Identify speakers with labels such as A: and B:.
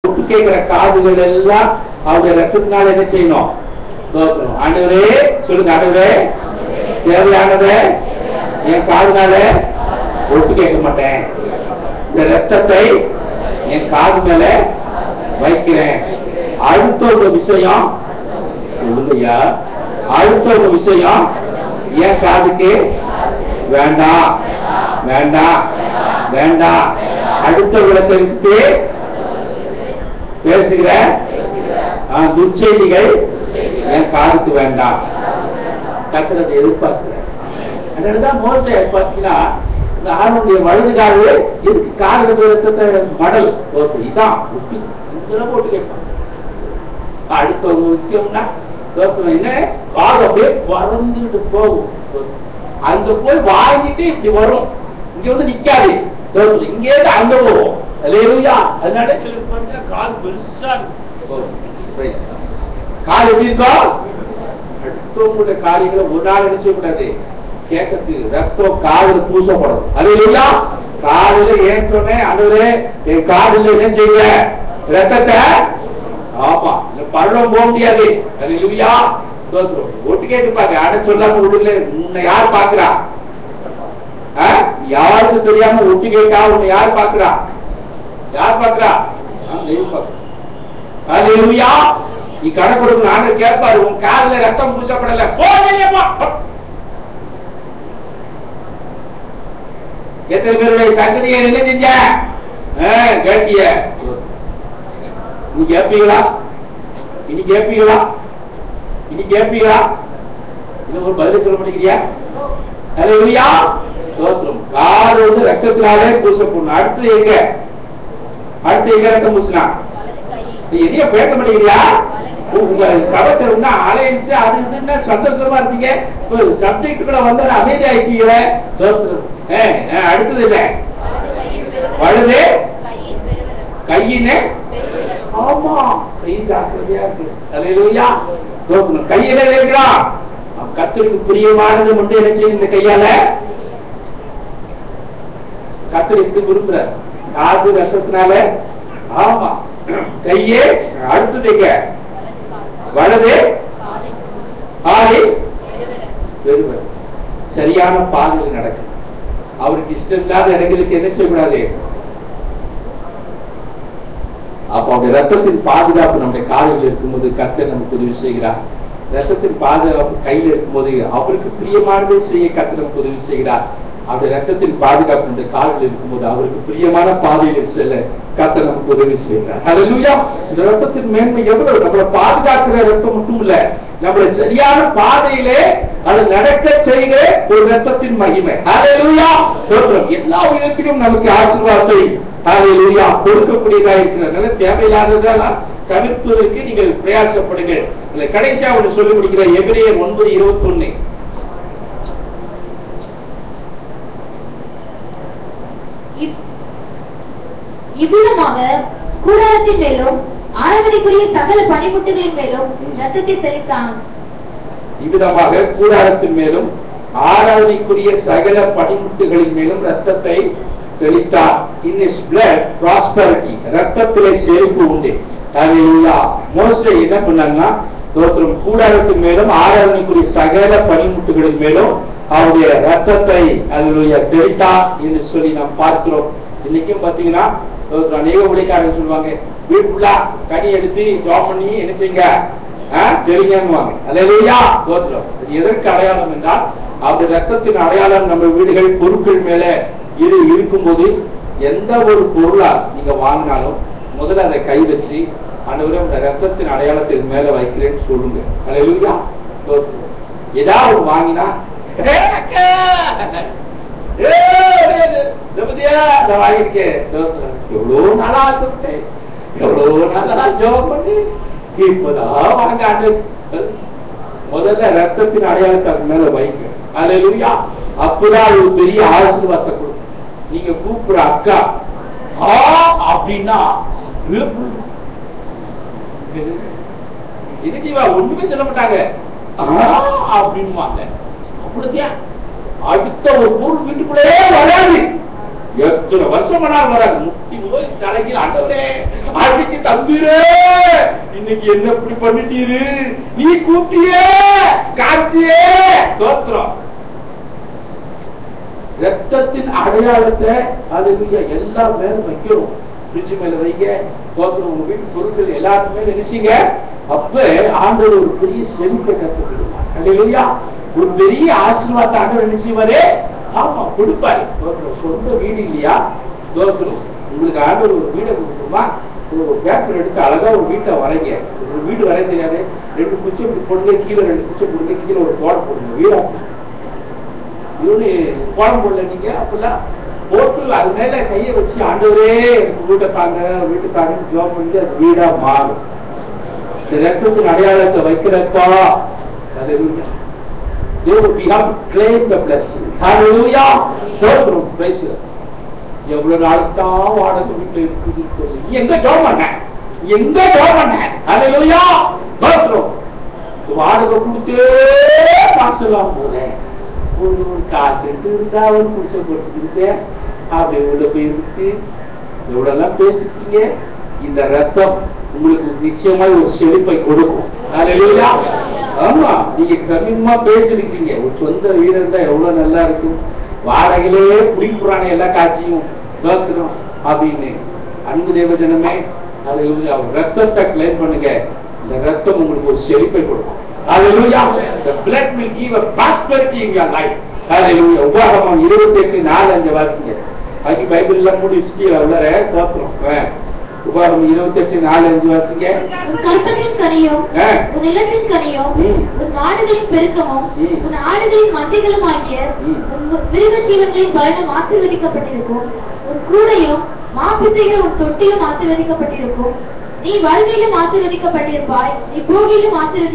A: ஒட்டு கேட்கிற காதுகள் எல்லாம் அவருடைய ரத்தத்தினால என்ன செய்யணும்? ஆண்டவரே சொல்லுங்க, ஆண்டவரே தேவையானத என் காதுனால ஒட்டு கேட்க மாட்டேன், இந்த ரத்தத்தை என் காது மேல வைக்கிறேன். அடுத்த ஒரு விஷயம் சொல்லுங்கய்யா, அடுத்த ஒரு விஷயம் என் காதுக்கு வேண்டாம் வேண்டாம் வேண்டாம். அடுத்த விளக்கத்துக்கு பேசுகிற துர்ச்செய்திகள் என் காதுக்கு வேண்டாம். கர்த்தரை எதிர்பார்க்கிறேன். அதனாலதான் மோசே பார்த்தீங்கன்னா இந்த ஆணுடைய வலது காது இதுக்கு காது மடல் இதான் போட்டு கேட்பாங்க. அடுத்த ஒரு விஷயம்னா என்ன காது அப்படியே பறந்துட்டு போகும். அங்க போய் வாங்கிட்டு இப்படி வரும், இங்க வந்து நிக்காது, இங்கே அங்க போவோம். அதனால சில கால் பெருசா கால் எப்படி இருக்கும்? அடுத்தவங்களுடைய காரியங்களை ஒரு நாள் நினைச்ச கூடாது. கேட்கறதுக்கு ரத்தம் காதுல பூசப்படும். அல்லேலூயா. காதுல ஏன் சொன்னேன், அழுவே என் காதுல என்ன செய்ய ரத்தத்தை, ஆமா பள்ளம் போக முடியாது. அல்லேலூயா. ஒட்டு கேட்டுப்பாங்க. அட சொல்லாம உடல உன்னை யார் பாக்குறா? யாருக்கு தெரியாம ஒட்டு கேட்டா உன்னை யார் பாக்குறா? யார் பாக்குறா? அல்லேலூயா. நீ கணக்கு கொடுக்க ஆண்டு கேட்பாரு, உன் காதுல ரத்தம் பூசப்படல போகலையம்மா. எத்தனை பேருடைய சங்கதியை என்ன செஞ்ச கேட்டிய? நீ கேட்பீங்களா? இனி கேட்பீங்களா? இனி கேட்பீங்களா? இன்னும் ஒரு பதில் சொல்ல மாட்டேங்கிறியா? அல்லேலூயா. ஸ்தோத்திரம். காது வந்து ரத்தத்தினாலே பூசப்படணும். அடுத்து எங்க? அடுத்து எங்க ரத்தம் பூசினா? எதைய பேச மாட்டேங்கிறியா? உங்க சபத்துல அலையன்ஸ் அது இதுன்னா சந்தோஷமா இருப்பீங்க. சப்ஜெக்டுக்குள்ள வந்து அமைதி ஆயிட்டீங்களே. அடுத்தது இல்ல வலது கையினே. ஆமா, கை ஜாக்கிரதையா இருக்கு. அல்லேலூயா. கையில இருக்கிறான் கர்த்தருக்கு பிரியமானது மட்டும் என்ன செய்யும்? இந்த கையால கர்த்தருக்கு விரும்புற காது ரசத்தினால. ஆமா, கையே. அடுத்தது வலது ஆலை பெறுவர். சரியான பாதையில் நடக்கும். அவருக்கு இஷ்டம் இல்லாத இடங்களுக்கு என்ன செய்யக்கூடாது. அப்ப அவருடைய ரத்தத்தின் பாதுகாப்பு நம்முடைய காலில் இருக்கும்போது கர்த்தர் நமக்கு உதவி செய்கிறார். ரத்தத்தின் பாதுகாப்பு கையில் இருக்கும்போது அவருக்கு பிரியமானதை செய்ய கர்த்தர் நமக்கு உதவி செய்கிறார். அவருடைய ரத்தத்தின் பாதுகாப்பு நம்முடைய காலில் இருக்கும்போது அவருக்கு பிரியமான பாதையில் செல்ல கர்த்தர் நமக்கு உதவி செய்கிறார். அல்லேலூயா. இந்த ரத்தத்தின் மேன்மை எவ்வளவு! நம்மளை பாதுகாக்கிற ரத்தம் மட்டும் இல்ல, நம்மளை சரியான பாதையிலே அது நடக்க செய்கிற ஒரு ரத்தத்தின் மகிமை. அல்லேலூயா. எல்லா உயிரத்திலும் நமக்கு ஆசீர்வாதத்தை அல்லேலூயா கொடுக்கக்கூடியதா இருக்கிறதுனால தேவையில்லாததெல்லாம் தவிர்ப்பதற்கு நீங்கள் பிரயாசப்படுங்க. கடைசியா ஒன்று சொல்லி முடிக்கிற எபிரேயர் 9:21.
B: இவ்விதமாக கூடாரத்தின் மேலும் ஆராதனைக்குரிய சகல பணிமுட்டுகளின் மேலும் ரத்தத்தை தெளித்தான்.
A: இவ்விதமாக கூடாரத்தின் மேலும் ஆராதனைக்குரிய சகல பணிமுட்டுகளின் மேலும் ரத்தத்தை தெளித்தார். In his blood prosperity, ரத்தத்திலே செழிப்பு உண்டு. அல்லேலூயா. மோசே என்ன பண்ணாங்கன்னா தோற்றம் கூடாரத்தின் மேலும் ஆராதனைக்குரிய சகல பணிமுட்டுகளின் மேலும் அவருடைய ரத்தத்தை அல்லேலூயா தெளித்தார் என்று சொல்லி நாம் பார்க்கிறோம். இன்னைக்கும் பாத்தீங்கன்னா அநேக ஊழியக்காரங்க சொல்லுவாங்க, வீட்டுக்குள்ளா கனி எடுத்து ஜாப் பண்ணி என்ன செய்யுங்க தெரியுங்க. அல்லேலூயா. தோற்றம். அது எதற்கு அடையாளம் என்றால் அவருடைய ரத்தத்தின் அடையாளம் நம்ம வீடுகள் பொருட்கள் மேல இது இருக்கும்போது எந்த ஒரு பொருளா நீங்க வாங்கினாலும் முதல்ல அதை கை வச்சு ஆண்டவரே அந்த ரத்தத்தின் அடையாளத்தை மேல வைக்கிறேன்னு சொல்லுங்க. அல்லேலூயா. ஏதாவது வாங்கினா எவ்வளவு நாளா சொல்லிட்டேன், எவ்வளவு நாளா ஜெபம் பண்ணி இப்பதான் வாங்க. முதல்ல ரத்தத்தின் அடையாளத்தை மேல வைங்க. அல்லேலூயா. அப்பதான் ஒரு பெரிய ஆசீர்வாதத்தை கொடுக்கும். நீங்க கூப்பிடுற அக்கா அப்படின்னா ஒண்ணுமே சொல்ல மாட்டாங்க அப்படின்னு. அப்படியா அடுத்த ஒரு பொருள் வீட்டுக்குள்ளே வராது. எத்தனை வருஷம் வராது. போய் தலைக்கு ஆண்டவரே அன்னைக்கு தம்பிரே இன்னைக்கு என்ன இப்படி பண்ணிட்டீரு, நீ கூப்பிட்டியே காட்சியே தோத்திரம். ரத்தத்தின் அடையாளத்தை அது எல்லா மேலும் வைக்கிறோம். பிரிட்ஜ் மேல வைங்க, தோத்திரம். உங்க வீட்டு பொருட்கள் எல்லாருமே நினைச்சீங்க. அப்ப ஆண்டவர் ஒரு பெரிய செழிப்பை கற்றுக்கிடுவார். அல்லேலூயா. ஒரு பெரிய ஆசீர்வாதத்தை ஆண்டவர் நினைச்சுவாரு. ஆமா கொடுப்பாரு. சொந்த வீடு இல்லையா, தோத்திரம். உங்களுக்கு ஆண்டவர் ஒரு வீடை கொடுக்குமா, ஒரு பேப்பர் எடுத்து அழகா ஒரு வீட்டை வரைங்க. ஒரு வீடு வரைய தெரியாது, 2 குச்சை போடுங்க, கீழே 2 குச்சை போடுங்க, கீழே ஒரு கோடம் போடுங்க. வீடா இவனு கோடம் போடல நீங்க. அப்பெல்லாம் போட்டு அது மேல கையை வச்சு ஆண்டவரே எனக்கு வீட்டை தாங்க வீட்டு தாங்கன்னு ஜோம் பண்ணி அது வீடா மாறும். இந்த ரத்தத்தின் அடையாளத்தை வைக்கிறப்பா ஹல்லேலூயா. we have to claim the blessing. ஹல்லேலூயா. ஸ்தோத்திரம். பேசுங்க. எவ்வளவு நாளைக்கு தான் வாடகை வீட்டுல இருக்குது, எங்க ஜோம் பண்ண எங்க ஜோம் பண்ண. ஹல்லேலூயா. ஸ்தோத்திரம். வாடகை கொடுத்தே மாசம் போனேன். ஒரு காசு இருந்தா ஒரு புடிச்ச போட்டு அப்படி உள்ள போயிருக்கு. இவ்வளவு பேசிட்டீங்க. இந்த ரத்தம் உங்களுக்கு நிச்சயமா ஒரு செழிப்பை கொடுக்கும். ஹல்லேலூயா. ஆமா, நீங்க சமீபமா பேசிருக்கீங்க. ஒரு சொந்த வீடு இருந்தா எவ்வளவு நல்லா இருக்கும். வாடகையிலே குடிப்புறாங்க எல்லா காட்சியும் தோத்துரும் அப்படின்னு. அன்பு தேவஜனமே, ஹல்லேலூயா. ரத்தத்தை கிளைம் பண்ணுங்க. இந்த ரத்தம் உங்களுக்கு ஒரு செழிப்பை கொடுக்கும். Hallelujah. The blood will give a prosperity in your life. Hallelujah. உபாகமம் 28:4-5 வாசிங்க. அது பைபிள் எல்லாம் முடிச்சுட்டு உள்ளற தோத்துறோம். உபாகமம் 28:4-5 வாசிங்க.
B: உன் கற்பத்தின் கனியும் உன் நிலத்தின் கனியும் உன் மாடுகளின் பெருக்கமும் உன் ஆடுகளின் மந்தைகளும் ஆகிய உன் மிருக ஜீவன்களின் பலனும் ஆசீர்வதிக்கப்பட்டிருக்கும். உன் கூடையும் மாப்பிள்ளைகள் உன் தொட்டியும் ஆசீர்வதிக்கப்பட்டிருக்கும். நீ வருகையிலும் ஆசீர்வதிக்கப்பட்டிருப்பாய், நீ போகையிலும் ஆசீர்வதிக்க